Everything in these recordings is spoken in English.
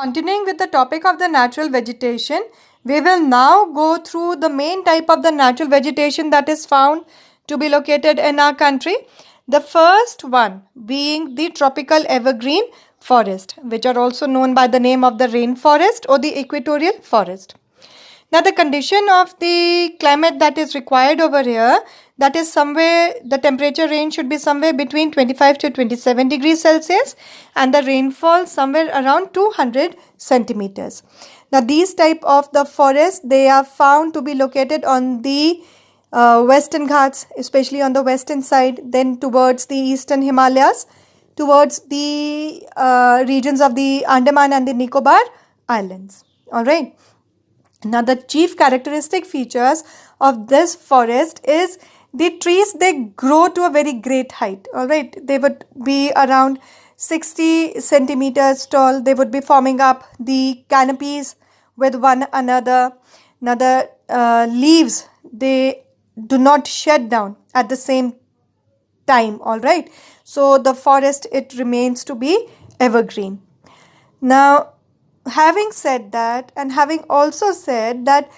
Continuing with the topic of the natural vegetation, we will now go through the main type of the natural vegetation that is found to be located in our country. The first one being the tropical evergreen forest, which are also known by the name of the rainforest or the equatorial forest. Now, the condition of the climate that is required over here, that is somewhere, the temperature range should be somewhere between 25 to 27 degrees Celsius and the rainfall somewhere around 200 centimeters. Now, these type of the forests, they are found to be located on the Western Ghats, especially on the western side, then towards the eastern Himalayas, towards the regions of the Andaman and the Nicobar Islands. All right. Now, the chief characteristic features of this forest is the trees, they grow to a very great height. All right, they would be around 60 centimeters tall. They would be forming up the canopies with one another. Now, the leaves, they do not shed down at the same time. All right, so the forest, it remains to be evergreen. Now, having said that, and having also said that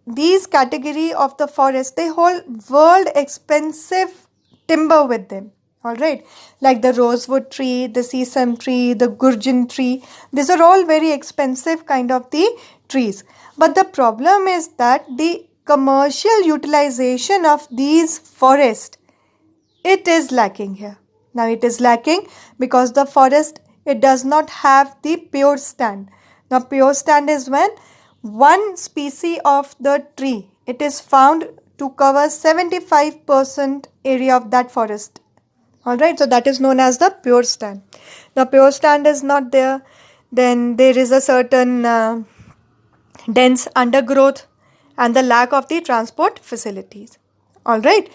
these category of the forest, they hold world expensive timber with them. All right, like the rosewood tree, the sesame tree, the gurjan tree, these are all very expensive kind of the trees. But the problem is that the commercial utilization of these forests, it is lacking here. Now, it is lacking because the forest, it does not have the pure stand. Now, pure stand is when one species of the tree, it is found to cover 75% area of that forest. All right, so that is known as the pure stand. The pure stand is not there. Then there is a certain dense undergrowth and the lack of the transport facilities. All right,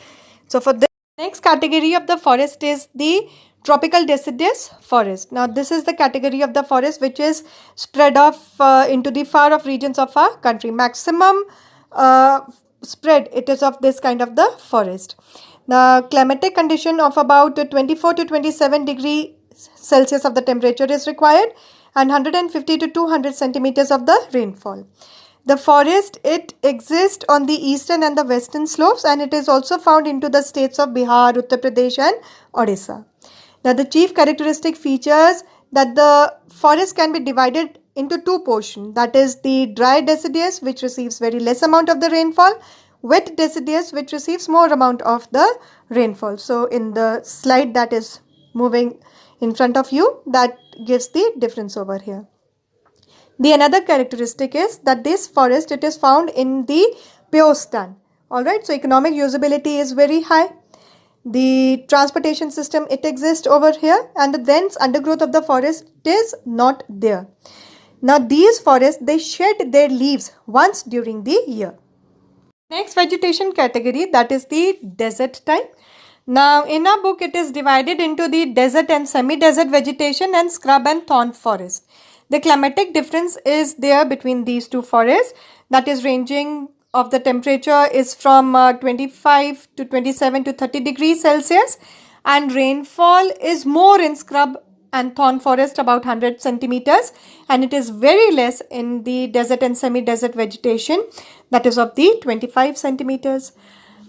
so for the next category of the forest is the tropical deciduous forest. Now, this is the category of the forest which is spread off into the far off regions of our country. Maximum spread, it is of this kind of the forest. The climatic condition of about 24 to 27 degree Celsius of the temperature is required and 150 to 200 centimeters of the rainfall. The forest, it exists on the eastern and the western slopes, and it is also found into the states of Bihar, Uttar Pradesh and Odisha. Now, the chief characteristic features that the forest can be divided into two portions, that is the dry deciduous, which receives very less amount of the rainfall, wet deciduous, which receives more amount of the rainfall. So, in the slide that is moving in front of you, that gives the difference over here. The another characteristic is that this forest, it is found in the pure stand. All right, so economic usability is very high. The transportation system, it exists over here, and the dense undergrowth of the forest is not there. Now, these forests, they shed their leaves once during the year. Next vegetation category, that is the desert type. Now, in our book, it is divided into the desert and semi-desert vegetation and scrub and thorn forest. The climatic difference is there between these two forests, that is ranging of the temperature is from 25 to 27 to 30 degrees Celsius, and rainfall is more in scrub and thorn forest, about 100 centimeters, and it is very less in the desert and semi-desert vegetation, that is of the 25 centimeters.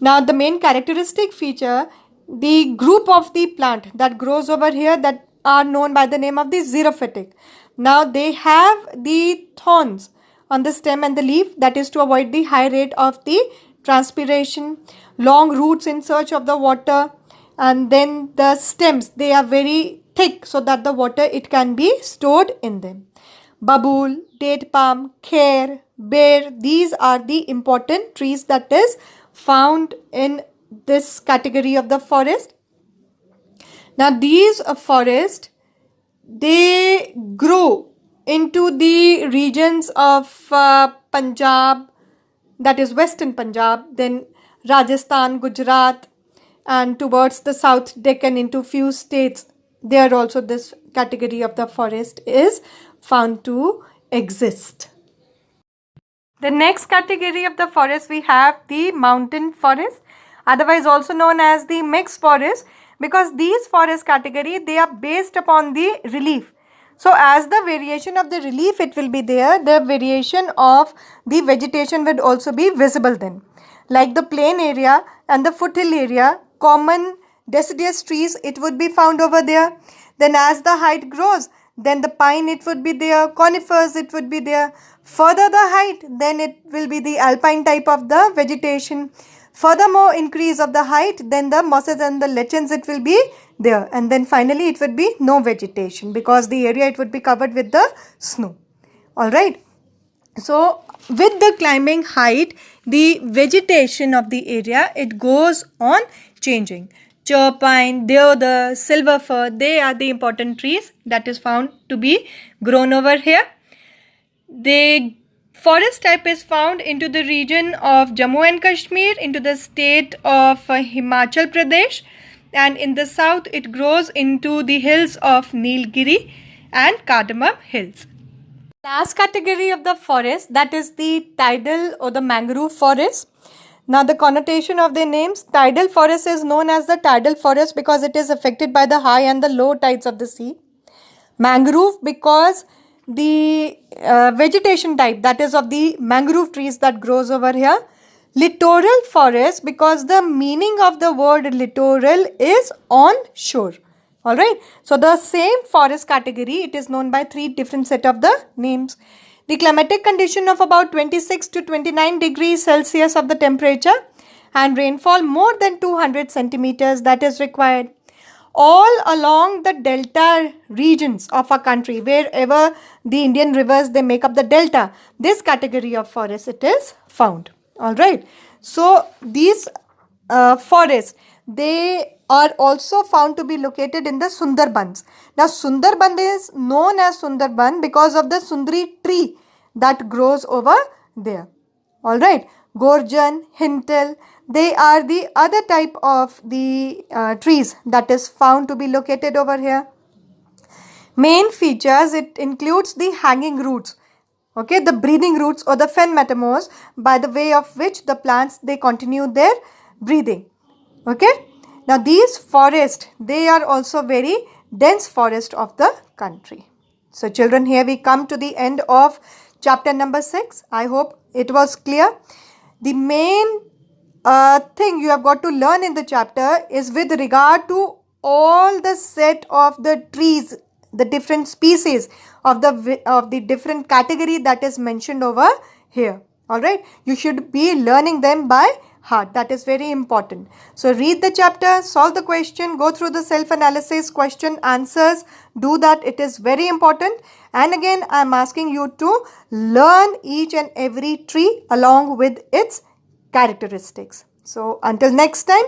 Now, the main characteristic feature, the group of the plant that grows over here, that are known by the name of the xerophytic. Now, they have the thorns on the stem and the leaf, that is to avoid the high rate of the transpiration, long roots in search of the water, and then the stems, they are very thick so that the water, it can be stored in them. Babool, date palm, kher, bear, these are the important trees that is found in this category of the forest. Now, these forests, they grow into the regions of Punjab, that is Western Punjab, then Rajasthan, Gujarat, and towards the South Deccan into few states. There also this category of the forest is found to exist. The next category of the forest, we have the mountain forest, otherwise also known as the mixed forest, because these forest category, they are based upon the relief. So as the variation of the relief it will be there, the variation of the vegetation would also be visible then. Like the plain area and the foothill area, common deciduous trees it would be found over there. Then as the height grows, then the pine it would be there, conifers it would be there. Further the height, then it will be the alpine type of the vegetation. Furthermore increase of the height, then the mosses and the lichens it will be there, and then finally it would be no vegetation because the area it would be covered with the snow. Alright. So with the climbing height, the vegetation of the area it goes on changing. Pine, deodar, silver fir, they are the important trees that is found to be grown over here. The forest type is found into the region of Jammu and Kashmir, into the state of Himachal Pradesh, and in the south it grows into the hills of Nilgiri and Cardamom hills. Last category of the forest, that is the tidal or the mangrove forest. Now the connotation of the names, tidal forest is known as the tidal forest because it is affected by the high and the low tides of the sea. Mangrove because the vegetation type, that is of the mangrove trees that grows over here. Littoral forest because the meaning of the word littoral is on shore. Alright, so the same forest category, it is known by three different set of the names. The climatic condition of about 26 to 29 degrees Celsius of the temperature and rainfall more than 200 centimeters that is required. All along the delta regions of our country, wherever the Indian rivers they make up the delta, this category of forest it is found. Alright, so these forests they are also found to be located in the Sundarbans. Now Sundarban is known as Sundarban because of the Sundari tree that grows over there. Alright, Gorjan, Hintel, they are the other type of the trees that is found to be located over here. Main features, it includes the hanging roots, okay, the breathing roots or the fen metamors, by the way of which the plants they continue their breathing. Okay, now these forests they are also very dense forest of the country. So children, here we come to the end of chapter number 6. I hope it was clear. The main thing you have got to learn in the chapter is with regard to all the set of the trees, the different species of the different category that is mentioned over here. Alright, you should be learning them by heart. That is very important. So read the chapter, solve the question, go through the self-analysis, question, answers. Do that. It is very important. And again, I am asking you to learn each and every tree along with its characteristics. So until next time.